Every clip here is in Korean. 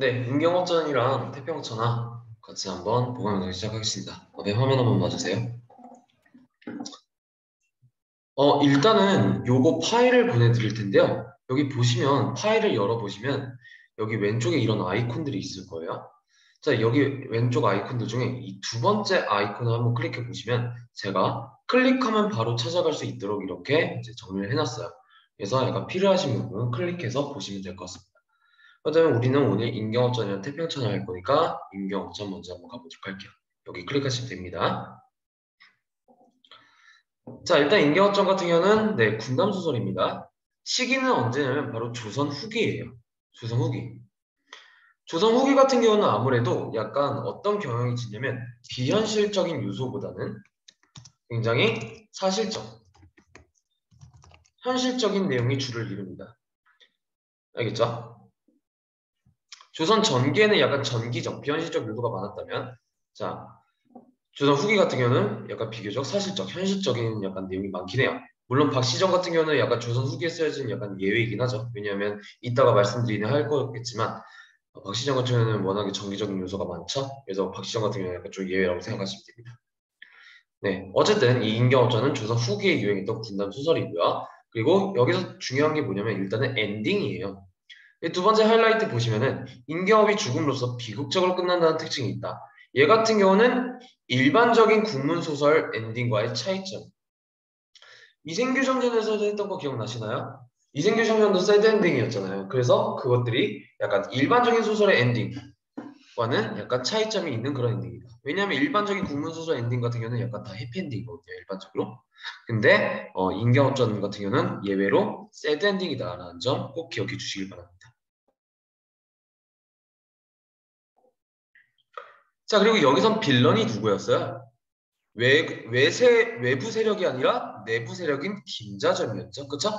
네, 인경어전이랑 태평천하 같이 한번 보강 영상 시작하겠습니다. 네, 화면 한번 봐주세요. 일단은 요거 파일을 보내드릴 텐데요. 여기 보시면 파일을 열어보시면 여기 왼쪽에 이런 아이콘들이 있을 거예요. 자, 여기 왼쪽 아이콘들 중에 이 두 번째 아이콘을 한번 클릭해 보시면 제가 클릭하면 바로 찾아갈 수 있도록 이렇게 이제 정리를 해놨어요. 그래서 약간 필요하신 부분은 클릭해서 보시면 될 것 같습니다. 그렇다면 우리는 오늘 임경업전이랑 태평천을 할 거니까 임경업전 먼저 한번 가보도록 할게요. 여기 클릭하시면 됩니다. 자, 일단 임경업전 같은 경우는 네, 군담소설입니다. 시기는 언제냐면 바로 조선 후기예요. 조선 후기. 조선 후기 같은 경우는 아무래도 약간 어떤 경향이 지냐면 비현실적인 요소보다는 굉장히 사실적, 현실적인 내용이 주를 이룹니다. 알겠죠? 조선 전기에는 약간 전기적, 비현실적 요소가 많았다면 자, 조선 후기 같은 경우는 약간 비교적 사실적, 현실적인 약간 내용이 많긴 해요. 물론 박시정 같은 경우는 약간 조선 후기에 쓰여진 약간 예외이긴 하죠. 왜냐하면 이따가 말씀드리긴 할 거겠지만 박시정 같은 경우는 워낙에 정기적인 요소가 많죠. 그래서 박시정 같은 경우는 약간 좀 예외라고 생각하시면 됩니다. 네, 어쨌든 이 인경업전은 조선 후기에 유행했던 군담 소설이고요. 그리고 여기서 중요한 게 뭐냐면 일단은 엔딩이에요. 두 번째 하이라이트 보시면은 인경업이 죽음으로써 비극적으로 끝난다는 특징이 있다. 얘 같은 경우는 일반적인 국문소설 엔딩과의 차이점. 이생규 정전에서도 했던 거 기억나시나요? 이생규 정전도 새드 엔딩이었잖아요. 그래서 그것들이 약간 일반적인 소설의 엔딩과는 약간 차이점이 있는 그런 엔딩이다. 왜냐하면 일반적인 국문소설 엔딩 같은 경우는 약간 다 해피엔딩이거든요. 일반적으로. 근데 인경업전 같은 경우는 예외로 새드 엔딩이다라는 점 꼭 기억해 주시길 바랍니다. 자, 그리고 여기선 빌런이 누구였어요? 외부 세력이 아니라 내부 세력인 김자전이었죠. 그쵸?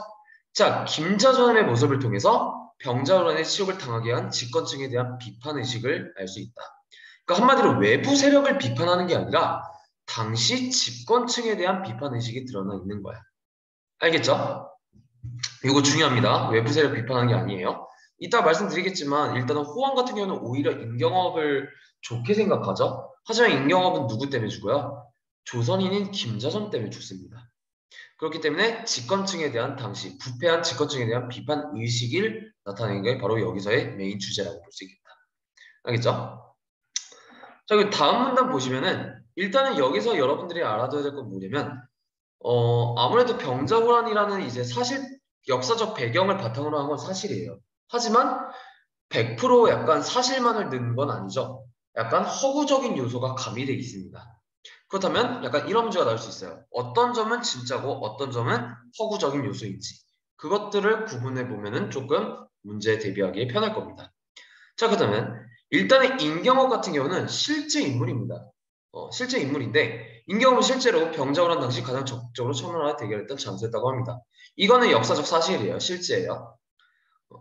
자, 김자전의 모습을 통해서 병자호란의 치욕을 당하게 한 집권층에 대한 비판의식을 알 수 있다. 그러니까 한마디로 외부 세력을 비판하는 게 아니라 당시 집권층에 대한 비판의식이 드러나 있는 거야. 알겠죠? 이거 중요합니다. 외부 세력 비판하는 게 아니에요. 이따 말씀드리겠지만 일단은 호황 같은 경우는 오히려 임경업을 좋게 생각하죠. 하지만 임경업은 누구 때문에 죽어요? 조선인인 김자전 때문에 죽습니다. 그렇기 때문에 집권층에 대한 당시 부패한 집권층에 대한 비판 의식을 나타내는 게 바로 여기서의 메인 주제라고 볼 수 있겠다. 알겠죠? 자, 그리고 다음 문단 보시면은 일단은 여기서 여러분들이 알아둬야 될 건 뭐냐면 아무래도 병자호란이라는 이제 사실 역사적 배경을 바탕으로 한 건 사실이에요. 하지만 100% 약간 사실만을 넣은 건 아니죠. 약간 허구적인 요소가 가미되어 있습니다. 그렇다면 약간 이런 문제가 나올 수 있어요. 어떤 점은 진짜고 어떤 점은 허구적인 요소인지 그것들을 구분해 보면은 조금 문제에 대비하기에 편할 겁니다. 자, 그렇다면 일단은 임경업 같은 경우는 실제 인물입니다. 실제 인물인데 임경업은 실제로 병자호란 당시 가장 적극적으로 청나라와 대결했던 장소였다고 합니다. 이거는 역사적 사실이에요. 실제예요. 어,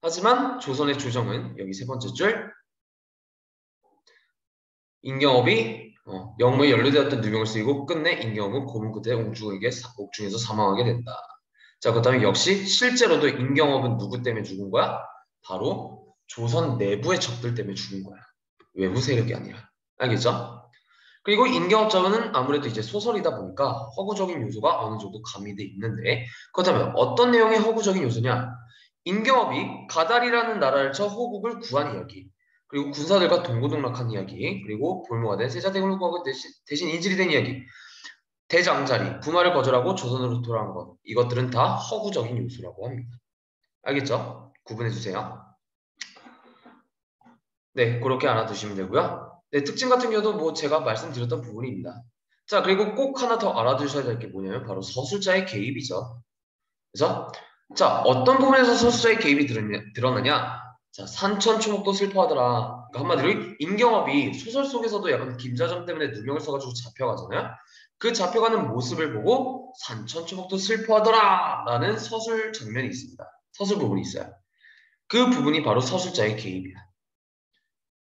하지만 조선의 조정은 여기 세 번째 줄 임경업이 영무에 연루되었던 누명을 쓰이고 끝내 임경업은 고문부대 옥중에서 사망하게 된다. 자, 그렇다면 역시 실제로도 임경업은 누구 때문에 죽은 거야? 바로 조선 내부의 적들 때문에 죽은 거야. 외부 세력이 아니라. 알겠죠? 그리고 임경업자는 아무래도 이제 소설이다 보니까 허구적인 요소가 어느 정도 가미돼 있는데 그렇다면 어떤 내용의 허구적인 요소냐? 임경업이 가달이라는 나라를 쳐 호국을 구한 이야기 그리고 군사들과 동고동락한 이야기 그리고 볼모가 된 세자대군을 구하고 대신 인질이 된 이야기 대장자리, 분화를 거절하고 조선으로 돌아온 것 이것들은 다 허구적인 요소라고 합니다. 알겠죠? 구분해 주세요. 네, 그렇게 알아두시면 되고요. 네, 특징 같은 경우도 뭐 제가 말씀드렸던 부분입니다. 자, 그리고 꼭 하나 더 알아두셔야 될 게 뭐냐면 바로 서술자의 개입이죠. 그래서 자, 어떤 부분에서 서술자의 개입이 드러나냐? 자, 산천초목도 슬퍼하더라. 그러니까 한마디로 임경업이 소설 속에서도 약간 김자전 때문에 누명을 써가지고 잡혀가잖아요. 그 잡혀가는 모습을 보고 산천초목도 슬퍼하더라 라는 서술 장면이 있습니다. 서술 부분이 있어요. 그 부분이 바로 서술자의 개입이야.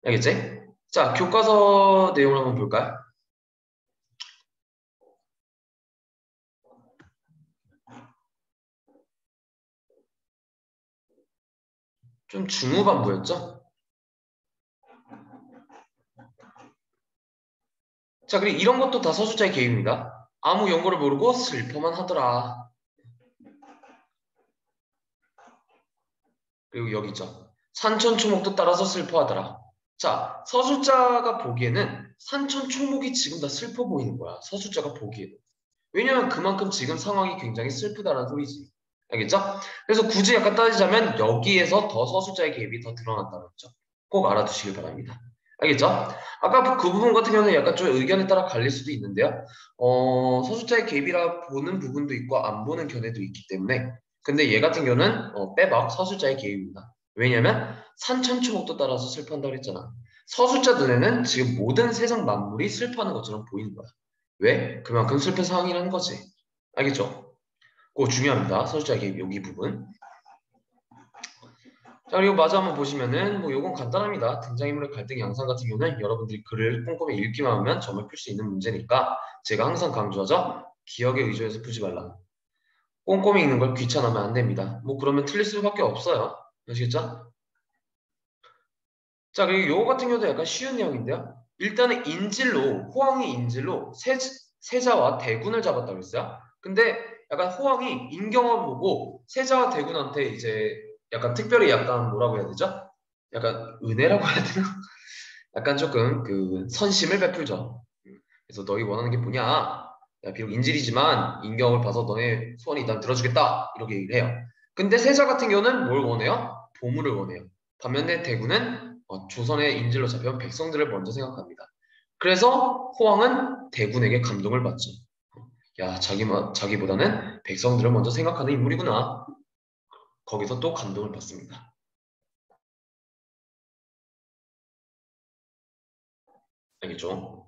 알겠지? 자, 교과서 내용을 한번 볼까요? 좀 중후반부였죠? 자, 그리고 이런 것도 다 서술자의 개입입니다. 아무 연고를 모르고 슬퍼만 하더라. 그리고 여기 있죠. 산천초목도 따라서 슬퍼하더라. 자, 서술자가 보기에는 산천초목이 지금 다 슬퍼 보이는 거야. 서술자가 보기에는. 왜냐면 그만큼 지금 상황이 굉장히 슬프다는 소리지. 알겠죠? 그래서 굳이 약간 따지자면 여기에서 더 서술자의 개입이 더 드러난다는 거죠. 꼭 알아두시길 바랍니다. 알겠죠? 아까 그 부분 같은 경우는 약간 좀 의견에 따라 갈릴 수도 있는데요. 서술자의 개입이라 보는 부분도 있고 안 보는 견해도 있기 때문에 근데 얘 같은 경우는 빼박 서술자의 개입입니다. 왜냐면 산천초목도 따라서 슬퍼한다고 했잖아. 서술자 눈에는 지금 모든 세상 만물이 슬퍼하는 것처럼 보이는 거야. 왜? 그만큼 슬픈 상황이라는 거지. 알겠죠? 그거 중요합니다. 서술자 개입 여기 부분. 자, 그리고 마저 한번 보시면은 뭐 요건 간단합니다. 등장인물의 갈등 양상 같은 경우는 여러분들이 글을 꼼꼼히 읽기만 하면 점을 풀 수 있는 문제니까 제가 항상 강조하죠. 기억에 의존해서 풀지 말라. 꼼꼼히 읽는 걸 귀찮아하면 안 됩니다. 뭐 그러면 틀릴 수밖에 없어요. 아시겠죠? 자, 그리고 요거 같은 경우도 약간 쉬운 내용인데요. 일단은 인질로 호황이 인질로 세자와 대군을 잡았다고 했어요. 근데 약간 호황이 인경을 보고 세자와 대군한테 이제 약간 특별히 약간 뭐라고 해야 되죠? 약간 은혜라고 해야 되나? 약간 조금 그 선심을 베풀죠. 그래서 너희 원하는 게 뭐냐? 야, 비록 인질이지만 인경을 봐서 너네 소원이 일단 들어주겠다. 이렇게 얘기를 해요. 근데 세자 같은 경우는 뭘 원해요? 보물을 원해요. 반면에 대군은 조선의 인질로 잡혀온 백성들을 먼저 생각합니다. 그래서 호왕은 대군에게 감동을 받죠. 야, 자기보다는 백성들을 먼저 생각하는 인물이구나. 거기서 또 감동을 받습니다. 알겠죠?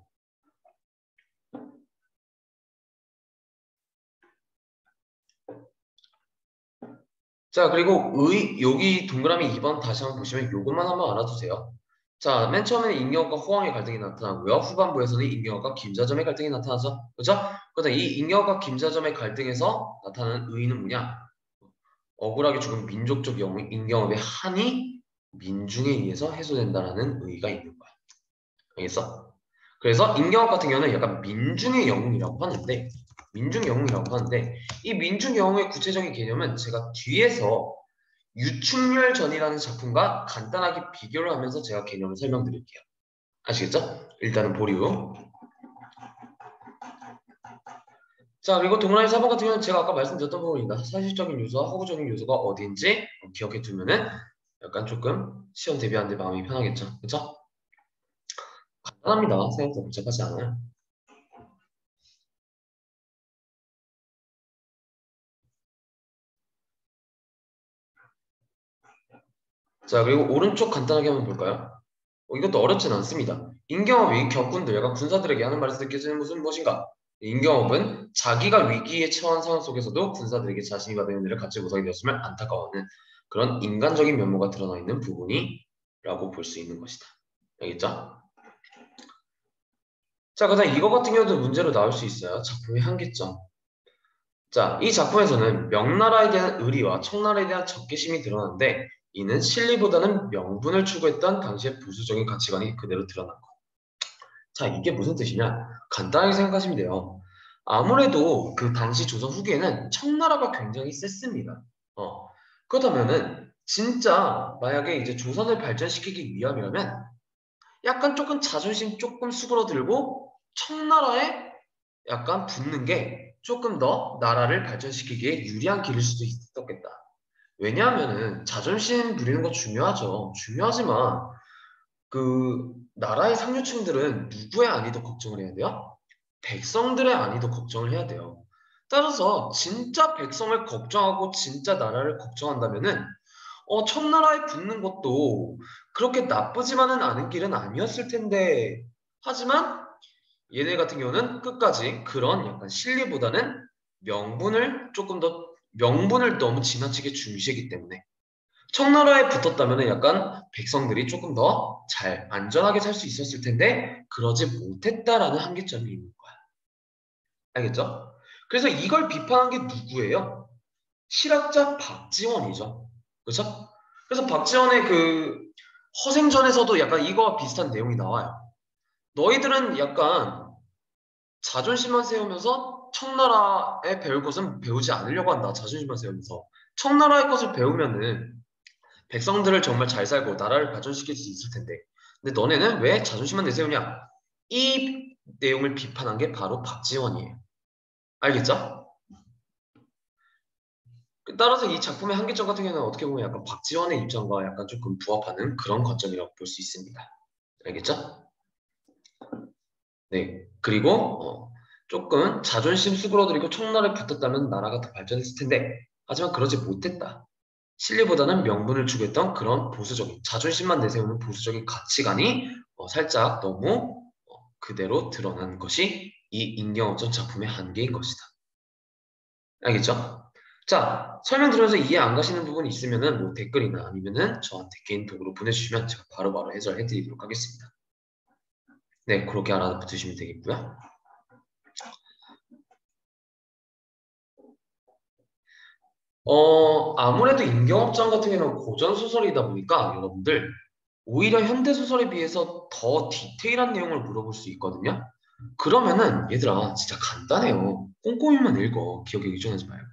자, 그리고 여기 동그라미 2번 다시 한번 보시면 요것만 한번 알아두세요. 자, 맨 처음에는 임경학과 호황의 갈등이 나타나고요. 후반부에서는 임경학과 김자점의 갈등이 나타나죠. 그죠? 그다음 이 임경학과 김자점의 갈등에서 나타나는 의의는 뭐냐? 억울하게 죽은 민족적 임경업의 한이 민중에 의해서 해소된다라는 의의가 있는 거야. 알겠어? 그래서 임경학 같은 경우는 약간 민중의 영웅이라고 하는데 민중 영웅이라고 하는데 이 민중 영웅의 구체적인 개념은 제가 뒤에서 유충렬전이라는 작품과 간단하게 비교를 하면서 제가 개념을 설명드릴게요. 아시겠죠? 일단은 보류. 자, 그리고 동그라미 4번 같은 경우는 제가 아까 말씀드렸던 부분입니다. 사실적인 요소와 허구적인 요소가 어디인지 기억해 두면은 약간 조금 시험 대비하는데 마음이 편하겠죠? 그쵸? 간단합니다. 생각보다 복잡하지 않아요. 자, 그리고 오른쪽 간단하게 한번 볼까요? 이것도 어렵진 않습니다. 임경업이 격군들과 군사들에게 하는 말에서 느껴지는 것은 무엇인가? 임경업은 자기가 위기에 처한 상황 속에서도 군사들에게 자신이 받은 은혜를 갖지 못하게 되었음을 안타까워하는 그런 인간적인 면모가 드러나 있는 부분이라고 볼 수 있는 것이다. 알겠죠? 자, 그다음 이거 같은 경우도 문제로 나올 수 있어요. 작품의 한계점. 자, 이 작품에서는 명나라에 대한 의리와 청나라에 대한 적개심이 드러나는데 이는 실리보다는 명분을 추구했던 당시의 부수적인 가치관이 그대로 드러난 것. 자, 이게 무슨 뜻이냐? 간단하게 생각하시면 돼요. 아무래도 그 당시 조선 후기에는 청나라가 굉장히 셌습니다. 그렇다면은 진짜 만약에 이제 조선을 발전시키기 위함이라면 약간 조금 자존심 조금 수그러들고 청나라에 약간 붙는 게 조금 더 나라를 발전시키기에 유리한 길일 수도 있었겠다. 왜냐하면은 자존심 부리는 거 중요하죠. 중요하지만 그 나라의 상류층들은 누구의 안위도 걱정을 해야 돼요? 백성들의 안위도 걱정을 해야 돼요. 따라서 진짜 백성을 걱정하고 진짜 나라를 걱정한다면은 청나라에 붙는 것도 그렇게 나쁘지만은 않은 길은 아니었을 텐데 하지만 얘네 같은 경우는 끝까지 그런 약간 실리보다는 명분을 너무 지나치게 중시했기 때문에 청나라에 붙었다면 약간 백성들이 조금 더 잘 안전하게 살 수 있었을 텐데 그러지 못했다라는 한계점이 있는 거야. 알겠죠? 그래서 이걸 비판한 게 누구예요? 실학자 박지원이죠. 그렇죠? 그래서 박지원의 그 허생전에서도 약간 이거와 비슷한 내용이 나와요. 너희들은 약간 자존심만 세우면서 청나라에 배울 것은 배우지 않으려고 한다. 자존심만 세우면서. 청나라의 것을 배우면은 백성들을 정말 잘 살고 나라를 발전시킬 수 있을 텐데. 근데 너네는 왜 자존심만 내세우냐? 이 내용을 비판한 게 바로 박지원이에요. 알겠죠? 따라서 이 작품의 한계점 같은 경우는 어떻게 보면 약간 박지원의 입장과 약간 조금 부합하는 그런 관점이라고 볼 수 있습니다. 알겠죠? 네. 그리고 조금 자존심 수그러들이고 총나라에 붙었다면 나라가 더 발전했을 텐데 하지만 그러지 못했다. 실리보다는 명분을 추구했던 그런 보수적인 자존심만 내세우는 보수적인 가치관이 살짝 너무 그대로 드러난 것이 이 임경업전 작품의 한계인 것이다. 알겠죠? 자, 설명 들으면서 이해 안 가시는 부분이 있으면은 뭐 댓글이나 아니면은 저한테 개인톡으로 보내주시면 제가 바로바로 해설해 드리도록 하겠습니다. 네, 그렇게 알아두시면 되겠고요. 아무래도 임경업전 같은 경우는 고전 소설이다 보니까 여러분들 오히려 현대 소설에 비해서 더 디테일한 내용을 물어볼 수 있거든요. 그러면은 얘들아 진짜 간단해요. 꼼꼼히만 읽어. 기억에 의존하지 말고.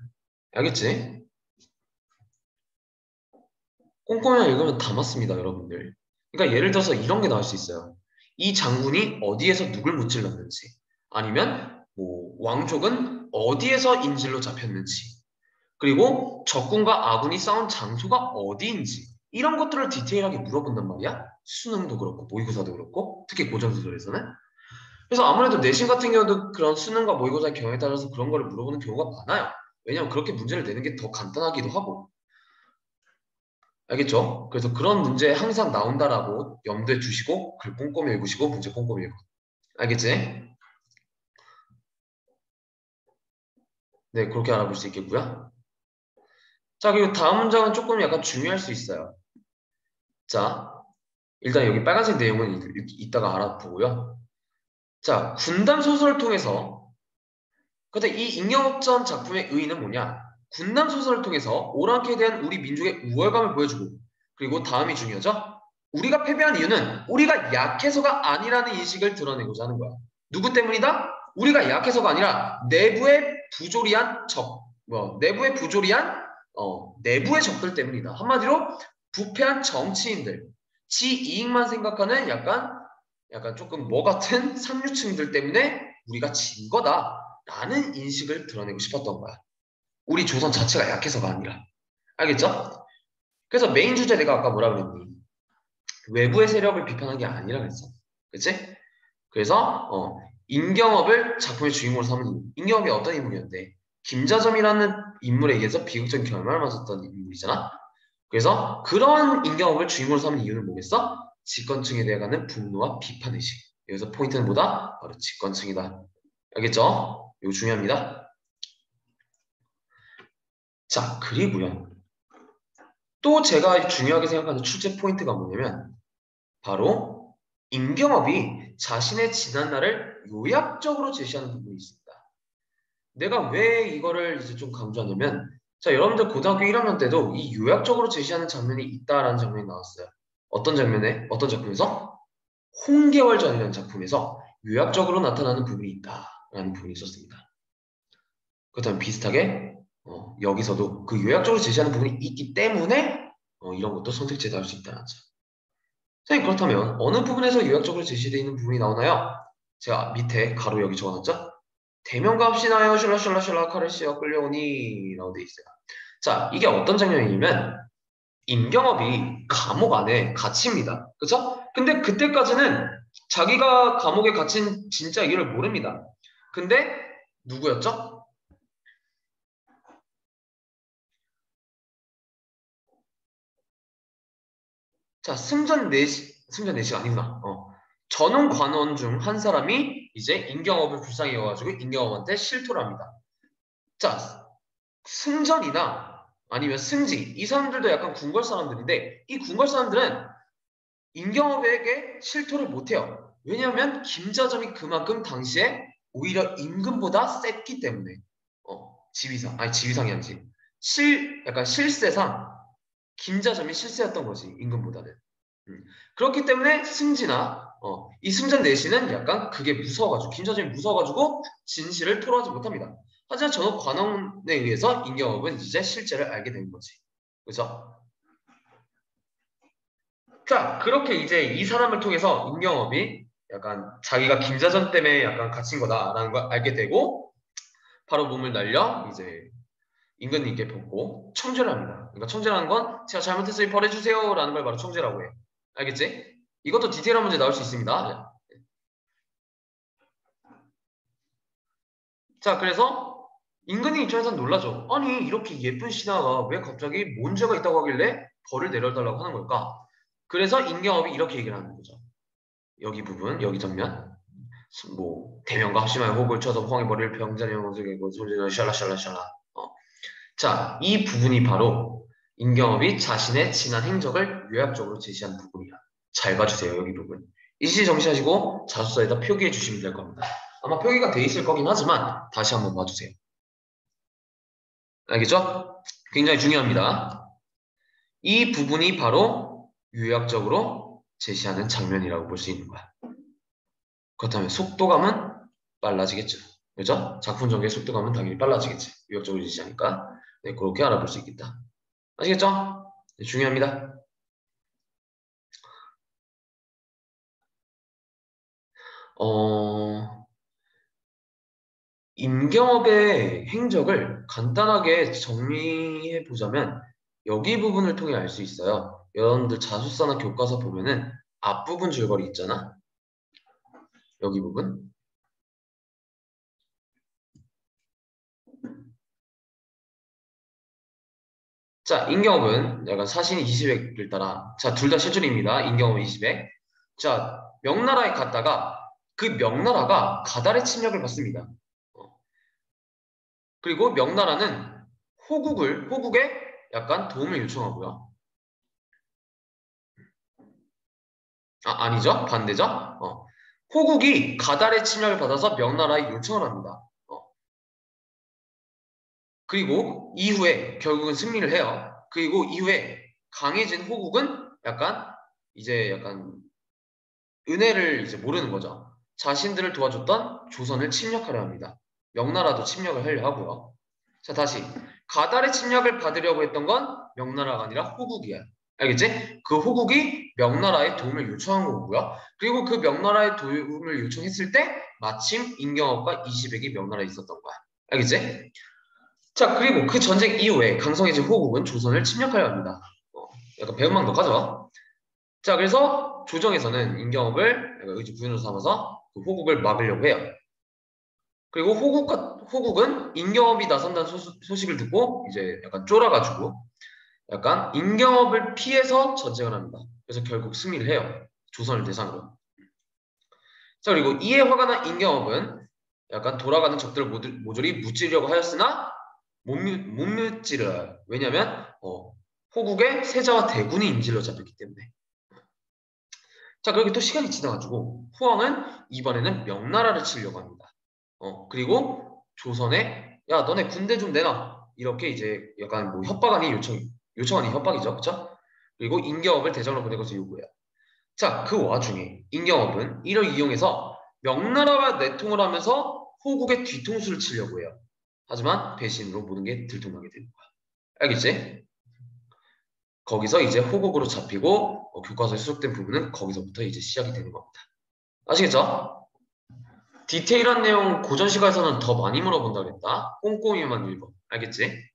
알겠지? 꼼꼼히만 읽으면 다 맞습니다, 여러분들. 그러니까 예를 들어서 이런 게 나올 수 있어요. 이 장군이 어디에서 누굴 무찔렀는지, 아니면 뭐 왕족은 어디에서 인질로 잡혔는지, 그리고 적군과 아군이 싸운 장소가 어디인지 이런 것들을 디테일하게 물어본단 말이야. 수능도 그렇고 모의고사도 그렇고 특히 고전소설에서는. 그래서 아무래도 내신 같은 경우도 그런 수능과 모의고사의 경우에 따라서 그런 거를 물어보는 경우가 많아요. 왜냐하면 그렇게 문제를 내는 게 더 간단하기도 하고. 알겠죠? 그래서 그런 문제 항상 나온다라고 염두에 두시고 글 꼼꼼히 읽으시고 문제 꼼꼼히 읽어. 알겠지? 네, 그렇게 알아볼 수 있겠고요. 자, 그리고 다음 문장은 조금 약간 중요할 수 있어요. 자, 일단 여기 빨간색 내용은 이따가 알아보고요. 자, 군담 소설을 통해서 근데 이 임경업전 작품의 의의는 뭐냐? 군남 소설을 통해서 오랑캐에 대한 우리 민족의 우월감을 보여주고 그리고 다음이 중요하죠? 우리가 패배한 이유는 우리가 약해서가 아니라는 인식을 드러내고자 하는 거야. 누구 때문이다? 우리가 약해서가 아니라 내부의 부조리한 내부의 부조리한 내부의 적들 때문이다. 한마디로 부패한 정치인들, 지 이익만 생각하는 약간 조금 뭐 같은 상류층들 때문에 우리가 진 거다. 라는 인식을 드러내고 싶었던 거야. 우리 조선 자체가 약해서가 아니라. 알겠죠? 그래서 메인 주제 내가 아까 뭐라 그랬니? 외부의 세력을 비판한 게 아니라 그랬어. 그치? 그래서 임경업을 작품의 주인공으로 삼은 이유. 임경업이 어떤 인물이었는데 김자점이라는 인물에 의해서 비극적인 결말을 맞았던 인물이잖아. 그래서 그런 임경업을 주인공으로 삼은 이유는 뭐겠어? 집권층에 대해 가는 분노와 비판의식. 여기서 포인트는 뭐다? 바로 집권층이다. 알겠죠? 이거 중요합니다. 자, 그리고요. 또 제가 중요하게 생각하는 출제 포인트가 뭐냐면 바로 임경업이 자신의 지난날을 요약적으로 제시하는 부분이 있습니다. 내가 왜 이거를 이제 좀 강조하냐면 자, 여러분들 고등학교 1학년 때도 이 요약적으로 제시하는 장면이 있다라는 장면이 나왔어요. 어떤 장면에? 어떤 작품에서? 홍계월전이라는 작품에서 요약적으로 나타나는 부분이 있다라는 부분이 있었습니다. 그렇다면 비슷하게 여기서도 그 요약적으로 제시하는 부분이 있기 때문에 이런 것도 선택지에 넣을 수 있다는 점. 선생님 그렇다면 어느 부분에서 요약적으로 제시되어 있는 부분이 나오나요? 제가 밑에 가로 여기 적어놨죠? 대명과 합시나요 슐라슐라슐라 칼을 씌어 끌려오니 라고 돼 있어요. 자, 이게 어떤 장면이냐면 임경업이 감옥 안에 갇힙니다. 그쵸? 근데 그때까지는 자기가 감옥에 갇힌 진짜 이유를 모릅니다. 근데 누구였죠? 자, 승전 내시가 아니구나. 전원 관원 중 한 사람이 이제 임경업을 불쌍히 여가지고 임경업한테 실토를 합니다. 자, 승전이나 아니면 승지, 이 사람들도 약간 궁궐 사람들인데 이 궁궐 사람들은 임경업에게 실토를 못해요. 왜냐하면 김자점이 그만큼 당시에 오히려 임금보다 셌기 때문에 지위상이 아니지. 약간 실세상 김자점이 실세였던 거지, 임금보다는. 그렇기 때문에 승지나 이 승전 내시는 약간 그게 무서워가지고 김자점이 무서워가지고 진실을 토로하지 못합니다. 하지만 전후 관원에 의해서 임경업은 이제 실제를 알게 된 거지. 그죠? 자, 그렇게 이제 이 사람을 통해서 임경업이 약간 자기가 김자전 때문에 약간 갇힌 거다라는 걸 알게 되고 바로 몸을 날려 이제 임금님께 보고 청죄를 합니다. 그러니까 청죄라는 건 제가 잘못했으니 벌해주세요라는 걸 바로 청죄라고 해요. 알겠지? 이것도 디테일한 문제 나올 수 있습니다. 자, 그래서 임금님 입장에서는 놀라죠. 아니, 이렇게 예쁜 신하가 왜 갑자기 뭔 죄가 있다고 하길래 벌을 내려달라고 하는 걸까? 그래서 임경업이 이렇게 얘기를 하는 거죠. 여기 부분, 여기 장면. 뭐 대명과 합심하여 호흡을 쳐서 황의 머리를 병자리 영혼에게 소리를 샬라샬라샬라. 자, 이 부분이 바로 임경업이 자신의 지난 행적을 요약적으로 제시한 부분이야. 잘 봐주세요, 여기 부분. 일시 정시하시고 자소서에다 표기해 주시면 될 겁니다. 아마 표기가 돼 있을 거긴 하지만 다시 한번 봐주세요. 알겠죠? 굉장히 중요합니다. 이 부분이 바로 요약적으로 제시하는 장면이라고 볼 수 있는 거야. 그렇다면 속도감은 빨라지겠죠. 그죠? 작품 전개의 속도감은 당연히 빨라지겠지. 요약적으로 제시하니까. 네, 그렇게 알아볼 수 있겠다. 아시겠죠? 네, 중요합니다. 임경업의 행적을 간단하게 정리해 보자면 여기 부분을 통해 알 수 있어요. 여러분들 자소서나 교과서 보면은 앞부분 줄거리 있잖아. 여기 부분. 자, 임경업은 약간 사신 20액을 따라 자, 둘 다 실존입니다. 임경업 20액. 자, 명나라에 갔다가 그 명나라가 가달의 침략을 받습니다. 그리고 명나라는 호국에 약간 도움을 요청하고요. 아니죠. 반대죠. 호국이 가달의 침략을 받아서 명나라에 요청을 합니다. 그리고 이후에 결국은 승리를 해요. 그리고 이후에 강해진 호국은 약간 은혜를 이제 모르는 거죠. 자신들을 도와줬던 조선을 침략하려 합니다. 명나라도 침략을 하려 하고요. 자, 다시. 가달의 침략을 받으려고 했던 건 명나라가 아니라 호국이야. 알겠지? 그 호국이 명나라의 도움을 요청한 거고요. 그리고 그 명나라의 도움을 요청했을 때 마침 임경업과 이시백이 명나라에 있었던 거야. 알겠지? 자, 그리고 그 전쟁 이후에 강성해진 호국은 조선을 침략하려 합니다. 약간 배은망덕 하죠? 자, 그래서 조정에서는 임경업을 의지 부인으로 삼아서 그 호국을 막으려고 해요. 그리고 호국은 임경업이 나선다는 소식을 듣고 이제 약간 쫄아가지고 약간 임경업을 피해서 전쟁을 합니다. 그래서 결국 승리를 해요. 조선을 대상으로. 자, 그리고 이에 화가 난 임경업은 약간 돌아가는 적들을 모조리 무찌르려고 하였으나 못 무찌르어요. 왜냐면 호국의 세자와 대군이 인질로 잡혔기 때문에. 자, 그렇게 또 시간이 지나가지고 후왕은 이번에는 명나라를 치려고 합니다. 그리고 조선에 야, 너네 군대 좀 내놔. 이렇게 이제 약간 뭐 협박 아닌 요청 아닌 협박이죠. 그쵸? 그리고 임경업을 대장으로 보내고서 요구해요. 자, 그 와중에 임경업은 이를 이용해서 명나라와 내통을 하면서 호국의 뒤통수를 치려고 해요. 하지만 배신으로 모든 게 들통나게 되는 거야. 알겠지? 거기서 이제 호국으로 잡히고 교과서에 수록된 부분은 거기서부터 이제 시작이 되는 겁니다. 아시겠죠? 디테일한 내용 고전 시가에서는 더 많이 물어본다 그랬다. 꼼꼼히만 읽어. 알겠지?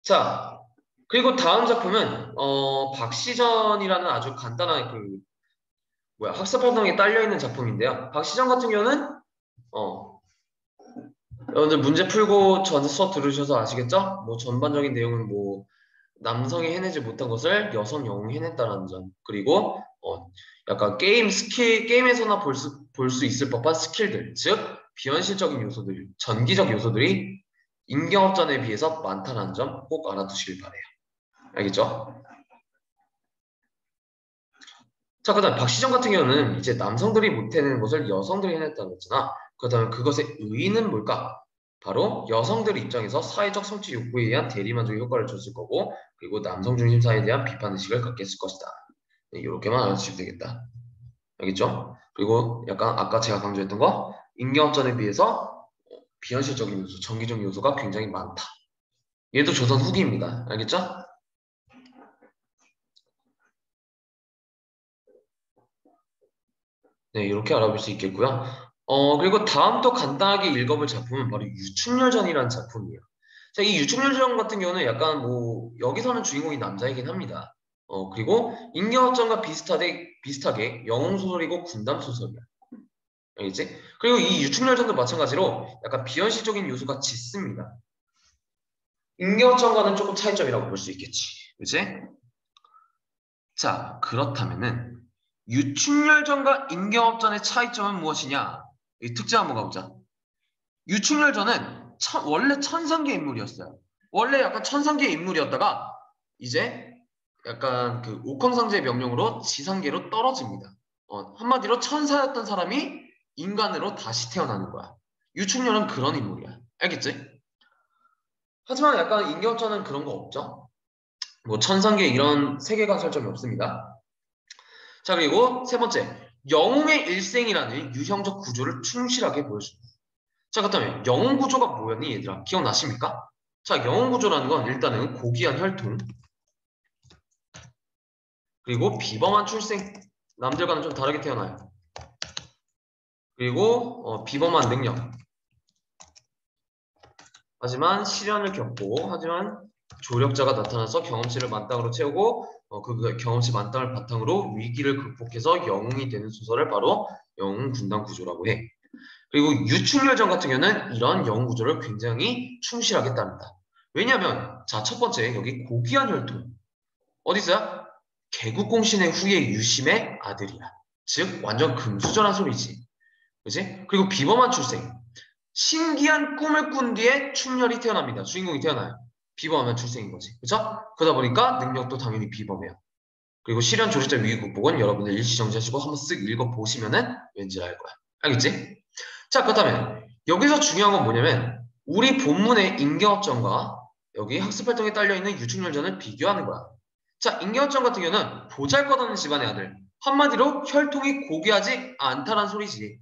자, 그리고 다음 작품은 박시전이라는 아주 간단한 학습활동에 딸려있는 작품인데요. 박시전 같은 경우는 여러분들 문제 풀고 전 수업 들으셔서 아시겠죠? 뭐 전반적인 내용은 뭐 남성이 해내지 못한 것을 여성 영웅이 해냈다는 점. 그리고 약간 게임에서나 볼 수 있을 법한 스킬들, 즉 비현실적인 요소들, 전기적 요소들이 임경업전에 비해서 많다는 점 꼭 알아두시길 바래요. 알겠죠? 자, 그다음 박시정 같은 경우는 이제 남성들이 못 해내는 것을 여성들이 해냈다고 했잖아. 그렇다면 그것의 의의는 뭘까? 바로 여성들의 입장에서 사회적 성취 욕구에 의한 대리만족의 효과를 줬을 거고, 그리고 남성 중심 사회에 대한 비판 의식을 갖게 했을 것이다. 네, 이렇게만 알아주시면 되겠다. 알겠죠? 그리고 약간 아까 제가 강조했던 거, 인경업전에 비해서 비현실적인 요소, 정기적 요소가 굉장히 많다. 얘도 조선 후기입니다. 알겠죠? 네, 이렇게 알아볼 수 있겠고요. 그리고 다음 또 간단하게 읽어볼 작품은 바로 유충렬전이라는 작품이에요. 자, 이 유충렬전 같은 경우는 약간 뭐, 여기서는 주인공이 남자이긴 합니다. 그리고 인경업전과 비슷하게 영웅소설이고 군담소설이야. 알겠지? 그리고 이 유충렬전도 마찬가지로 약간 비현실적인 요소가 짙습니다. 인경업전과는 조금 차이점이라고 볼 수 있겠지. 그치? 자, 그렇다면은 유충렬전과 인경업전의 차이점은 무엇이냐? 이 특징 한번 가보자. 유충렬전은 원래 천상계 인물이었어요. 원래 약간 천상계 인물이었다가 이제 약간 그 옥황상제의 명령으로 지상계로 떨어집니다. 한마디로 천사였던 사람이 인간으로 다시 태어나는 거야. 유충렬은 그런 인물이야. 알겠지? 하지만 약간 인경업전은 그런 거 없죠? 뭐 천상계 이런 세계관 설정이 없습니다. 자, 그리고 세 번째, 영웅의 일생이라는 유형적 구조를 충실하게 보여줍니다. 자, 그렇다면 영웅 구조가 뭐였니, 얘들아? 기억나십니까? 자, 영웅 구조라는 건 일단은 고귀한 혈통, 그리고 비범한 출생, 남들과는 좀 다르게 태어나요. 그리고 비범한 능력, 하지만 시련을 겪고, 하지만 조력자가 나타나서 경험치를 만땅으로 채우고, 그 경험치 만땅을 바탕으로 위기를 극복해서 영웅이 되는 소설을 바로 영웅 군단 구조라고 해. 그리고 유충렬전 같은 경우는 이런 영웅 구조를 굉장히 충실하게 따른다. 왜냐하면 자, 첫 번째 여기 고귀한 혈통 어디 있어요? 개국공신의 후예 유심의 아들이야. 즉 완전 금수저란 소리지. 그지? 그리고 비범한 출생. 신기한 꿈을 꾼 뒤에 충렬이 태어납니다. 주인공이 태어나요. 비범한 출생인 거지. 그죠? 그러다 보니까 능력도 당연히 비범해요. 그리고 실현 조력자 위기 극복은 여러분들 일시 정지하시고 한번 쓱 읽어보시면은 왠지 알 거야. 알겠지? 자, 그렇다면 여기서 중요한 건 뭐냐면 우리 본문의 인격업전과 여기 학습활동에 딸려있는 유충열전을 비교하는 거야. 자, 인격업전 같은 경우는 보잘것없는 집안의 아들. 한마디로 혈통이 고귀하지 않다란 소리지.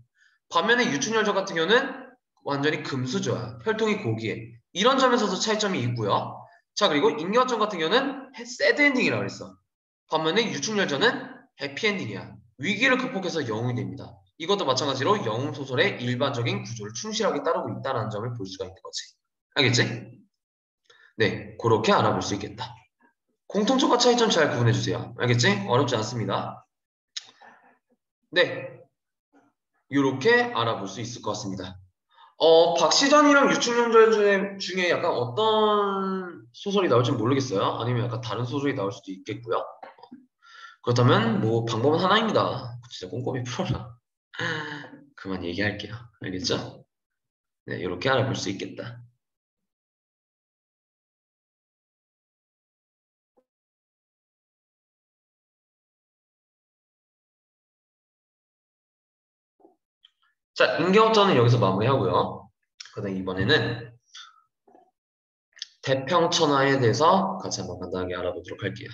반면에 유충열전 같은 경우는 완전히 금수저야. 혈통이 고귀해. 이런 점에서도 차이점이 있고요. 자, 그리고 인격업전 같은 경우는 새드엔딩이라고 그랬어. 반면에 유충열전은 해피엔딩이야. 위기를 극복해서 영웅이 됩니다. 이것도 마찬가지로 영웅 소설의 일반적인 구조를 충실하게 따르고 있다는 점을 볼 수가 있는 거지. 알겠지? 네, 그렇게 알아볼 수 있겠다. 공통점과 차이점 잘 구분해주세요. 알겠지? 어렵지 않습니다. 네, 이렇게 알아볼 수 있을 것 같습니다. 박시전이랑 유충룡전 중에 약간 어떤 소설이 나올지 모르겠어요. 아니면 약간 다른 소설이 나올 수도 있겠고요. 그렇다면 뭐 방법은 하나입니다. 진짜 꼼꼼히 풀어라. 그만 얘기할게요. 알겠죠? 네, 이렇게 알아볼 수 있겠다. 자, 인격전은 여기서 마무리하고요. 그다음 이번에는 태평천하에 대해서 같이 한번 간단하게 알아보도록 할게요.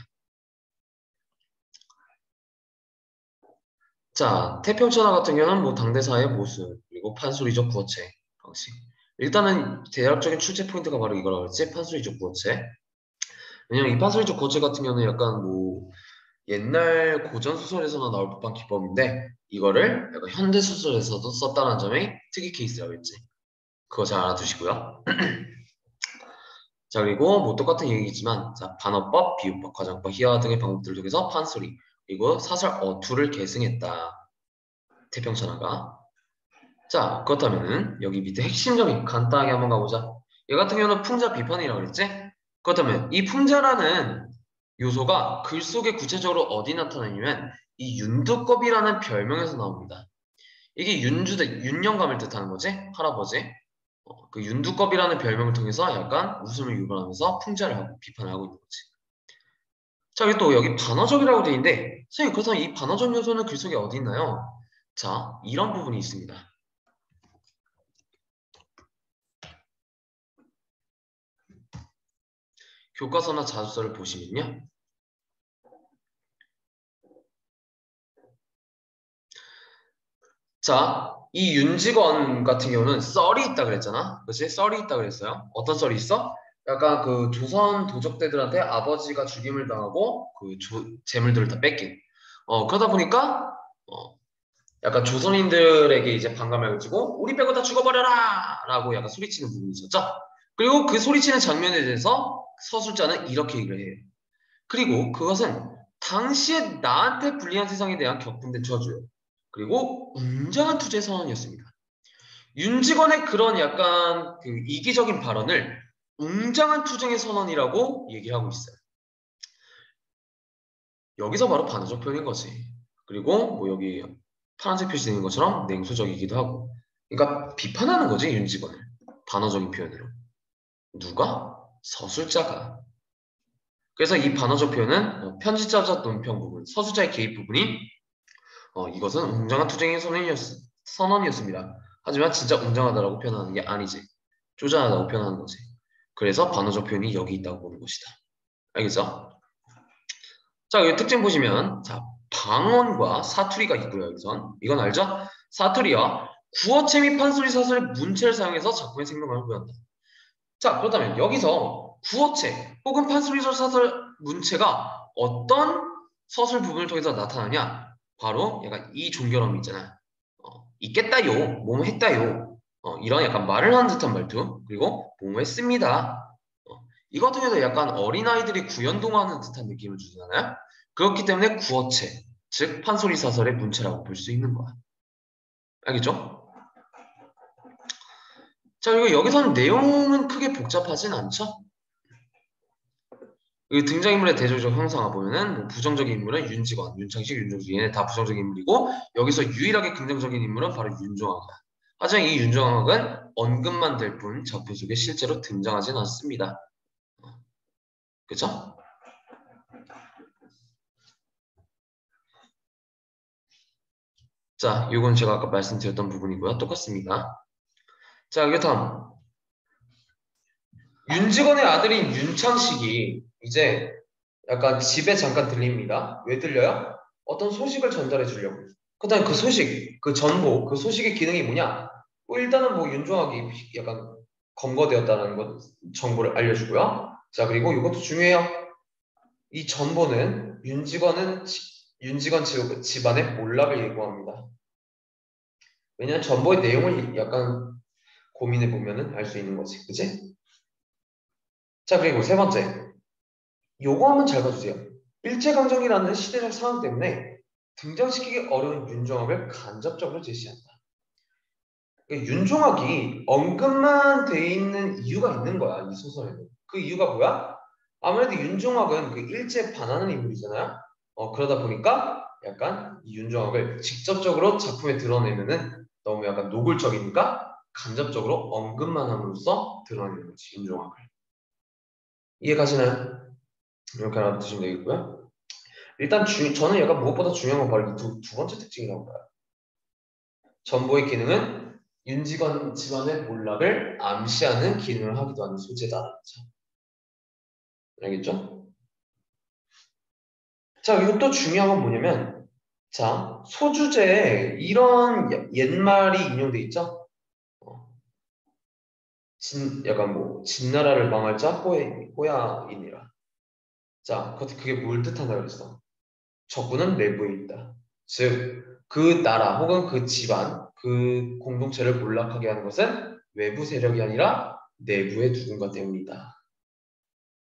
자, 태평천하 같은 경우는 뭐 당대사의 모습, 그리고 판소리적 구어체 방식. 일단은 대략적인 출제 포인트가 바로 이거라고 했지, 판소리적 구어체. 왜냐면 이 판소리적 구어체 같은 경우는 약간 뭐 옛날 고전 소설에서나 나올 법한 기법인데 이거를 약간 현대 소설에서도 썼다는 점이 특이 케이스라고 했지. 그거 잘 알아두시고요. 자, 그리고 뭐 똑같은 얘기지만 자, 반어법, 비유법, 과장법, 희화 등의 방법들을 통해서 판소리 그리고 사설 어투를 계승했다. 태평천하가. 자, 그렇다면은 여기 밑에 핵심적인 간단하게 한번 가보자. 얘 같은 경우는 풍자 비판이라고 그랬지? 그렇다면 이 풍자라는 요소가 글 속에 구체적으로 어디 나타나냐면 이 윤두껍이라는 별명에서 나옵니다. 이게 윤영감을 뜻하는 거지? 할아버지. 그 윤두껍이라는 별명을 통해서 약간 웃음을 유발하면서 풍자를 하고 비판을 하고 있는 거지. 자, 그리고 또 여기 반어적이라고 돼 있는데 선생님 그렇다면 이 반어적 요소는 글 속에 어디 있나요? 자, 이런 부분이 있습니다. 교과서나 자소서를 보시면요. 자, 이 윤직원 같은 경우는 썰이 있다 그랬잖아. 그치? 썰이 있다 그랬어요. 어떤 썰이 있어? 약간 그 조선 도적대들한테 아버지가 죽임을 당하고 그 재물들을 다 뺏긴. 그러다 보니까 어, 약간 조선인들에게 이제 반감을 가지고 우리 빼고 다 죽어버려라! 라고 약간 소리치는 부분이 있었죠. 그리고 그 소리치는 장면에 대해서 서술자는 이렇게 얘기를 해요. 그리고 그것은 당시에 나한테 불리한 세상에 대한 격분된 저주요. 그리고 웅장한 투제 선언이었습니다. 윤직원의 그런 약간 그 이기적인 발언을 웅장한 투쟁의 선언이라고 얘기하고 있어요. 여기서 바로 반어적 표현인 거지. 그리고 뭐 여기 파란색 표시되는 것처럼 냉소적이기도 하고. 그러니까 비판하는 거지, 윤직원을. 반어적인 표현으로. 누가? 서술자가. 그래서 이 반어적 표현은 편집자적 논평 부분, 서술자의 개입 부분이 이것은 웅장한 투쟁의 선언이었습니다. 하지만 진짜 웅장하다라고 표현하는 게 아니지. 쪼잔하다고 표현하는 거지. 그래서 반어적 표현이 여기 있다고 보는 것이다. 알겠죠? 자, 여기 특징 보시면, 자, 방언과 사투리가 있고요, 여기선. 이건 알죠? 사투리와 구어체 및 판소리 사설의 문체를 사용해서 작품의 생동감을 부여한다. 자, 그렇다면 여기서 구어체 혹은 판소리 사설 문체가 어떤 서술 부분을 통해서 나타나냐? 바로 약간 이 종결음이 있잖아요. 있겠다요, 뭐뭐 했다요. 이런 약간 말을 하는 듯한 말투, 그리고 뭐뭐 했습니다. 이거 같은 경우도 약간 어린아이들이 구연동하는 듯한 느낌을 주잖아요. 그렇기 때문에 구어체, 즉 판소리 사설의 문체라고 볼 수 있는 거야. 알겠죠? 자, 그리고 여기서는 내용은 크게 복잡하진 않죠? 그 등장인물의 대조적 형상을 보면은 뭐 부정적인 인물은 윤직원, 윤창식, 윤종수 얘네 다 부정적인 인물이고 여기서 유일하게 긍정적인 인물은 바로 윤종학이야. 하지만 이 윤종학은 언급만 될 뿐 작품 속에 실제로 등장하진 않습니다. 그쵸? 자, 이건 제가 아까 말씀드렸던 부분이고요. 똑같습니다. 자, 여기 다음 윤직원의 아들인 윤창식이 이제 약간 집에 잠깐 들립니다. 왜 들려요? 어떤 소식을 전달해 주려고. 그다음에 그 소식, 그 전보, 그 소식의 기능이 뭐냐? 뭐 일단은 뭐 윤종학이 약간 검거되었다는 것 정보를 알려주고요. 자, 그리고 이것도 중요해요. 이 전보는 윤직원 집안의 몰락을 예고합니다. 왜냐하면 전보의 내용을 약간 고민해 보면은 알 수 있는 거지, 그치? 자, 그리고 세 번째, 요거 한번 잘 봐주세요. 일제강점기라는 시대적 상황 때문에 등장시키기 어려운 윤종학을 간접적으로 제시한다. 그러니까 윤종학이 언급만 돼 있는 이유가 있는 거야, 이 소설에는. 그 이유가 뭐야? 아무래도 윤종학은 그 일제에 반하는 인물이잖아요. 그러다 보니까 약간 이 윤종학을 직접적으로 작품에 드러내면은 너무 약간 노골적이니까 간접적으로 언급만 함으로써 드러내는 거지, 윤종학을. 이해 가시나요? 이렇게 알아두시면 되겠고요. 일단 저는 약간 무엇보다 중요한 건 바로 이 두 번째 특징이라고 봐요. 전보의 기능은 윤직원 집안의 몰락을 암시하는 기능을 하기도 하는 소재다. 알겠죠? 자, 그리고 또 중요한 건 뭐냐면, 자, 소주제에 이런 옛말이 인용돼 있죠? 어, 약간 뭐, 진나라를 망할 자 호야이니라. 자, 그게 뭘 뜻한다 그랬어? 적군은 내부에 있다. 즉, 그 나라 혹은 그 집안, 그 공동체를 몰락하게 하는 것은 외부 세력이 아니라 내부의 누군가 때문이다.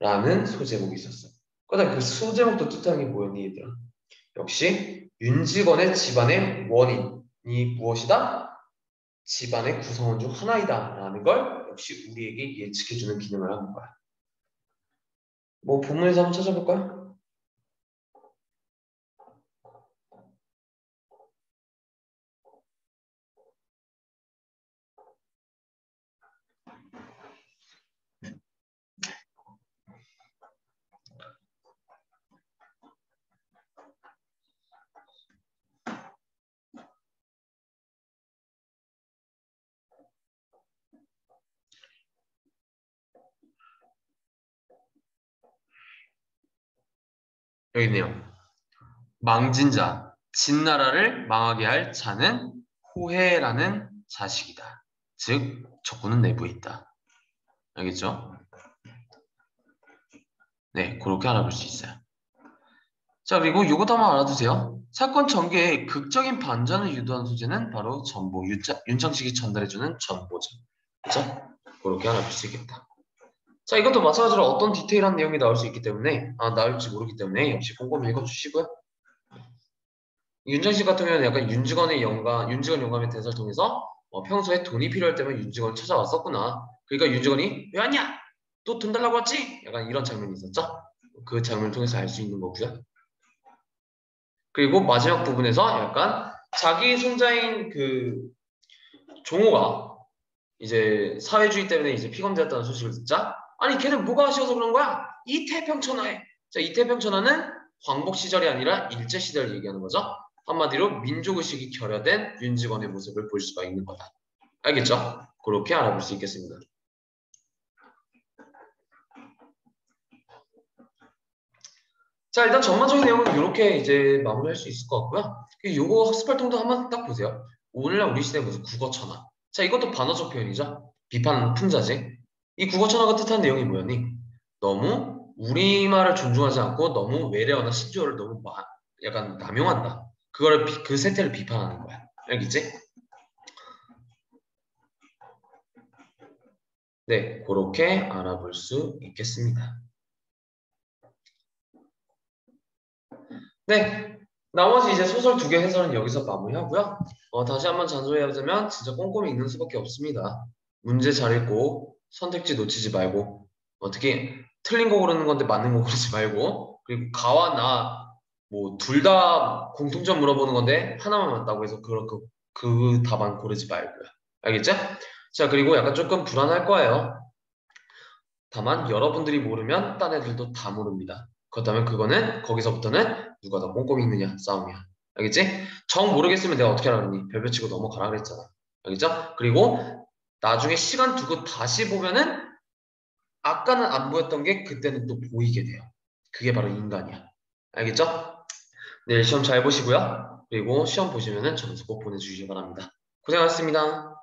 라는 소제목이 있었어. 그다음 그 소제목도 뜻하는 게 뭐였니, 얘들아? 역시 윤직원의 집안의 원인이 무엇이다? 집안의 구성원 중 하나이다. 라는 걸 역시 우리에게 예측해주는 기능을 하는 거야. 뭐 본문에서 한번 찾아볼까요? 여기 있네요. 망진 자, 진나라를 망하게 할 자는 호해라는 자식이다. 즉, 적군은 내부에 있다. 알겠죠? 네, 그렇게 알아볼 수 있어요. 자, 그리고 이것도 한번 알아두세요. 사건 전개에 극적인 반전을 유도한 소재는 바로 전보, 윤창식이 전달해주는 전보죠. 그렇죠? 그렇게 알아볼 수 있겠다. 자, 이것도 마찬가지로 어떤 디테일한 내용이 나올 수 있기 때문에, 나올지 모르기 때문에 역시 꼼꼼히 읽어주시고요. 윤창식 같은 경우는 약간 윤직원 영감의 대사를 통해서 평소에 돈이 필요할 때면 윤직원을 찾아왔었구나. 그러니까 윤직원이 왜 왔냐? 또 돈 달라고 왔지? 약간 이런 장면이 있었죠? 그 장면을 통해서 알 수 있는 거고요. 그리고 마지막 부분에서 약간 자기 손자인 그 종호가 이제 사회주의 때문에 이제 피감되었다는 소식을 듣자 아니 걔는 뭐가 아쉬워서 그런 거야? 이태평천하에 자 이태평천하는 광복 시절이 아니라 일제 시대를 얘기하는 거죠. 한마디로 민족의식이 결여된 윤직원의 모습을 볼 수가 있는 거다. 알겠죠? 그렇게 알아볼 수 있겠습니다. 자 일단 전반적인 내용은 이렇게 이제 마무리할 수 있을 것 같고요. 요거 학습 활동도 한번 딱 보세요. 오늘날 우리 시대 무슨 국어천하. 자 이것도 반어적 표현이죠. 비판 풍자지. 이 국어천하가 뜻하는 내용이 뭐였니? 너무 우리말을 존중하지 않고 너무 외래어나 신조어를 너무 약간 남용한다. 그 세태를 비판하는 거야. 알겠지? 네, 그렇게 알아볼 수 있겠습니다. 네, 나머지 이제 소설 2개 해설은 여기서 마무리하고요. 다시 한번 잔소리하자면 진짜 꼼꼼히 읽는 수밖에 없습니다. 문제 잘 읽고 선택지 놓치지 말고 특히 틀린 거 고르는 건데 맞는 거 고르지 말고 그리고 가와 나 뭐 둘 다 공통점 물어보는 건데 하나만 맞다고 해서 그 답안 고르지 말고요. 알겠죠? 자 그리고 약간 조금 불안할 거예요. 다만 여러분들이 모르면 딴 애들도 다 모릅니다. 그렇다면 그거는 거기서부터는 누가 더 꼼꼼히 읽느냐 싸움이야. 알겠지? 정 모르겠으면 내가 어떻게 하라니 별표 치고 넘어가라 그랬잖아. 알겠죠? 그리고 나중에 시간 두고 다시 보면은 아까는 안 보였던 게 그때는 또 보이게 돼요. 그게 바로 인간이야. 알겠죠? 내일 시험 잘 보시고요. 그리고 시험 보시면은 점수 꼭 보내주시기 바랍니다. 고생하셨습니다.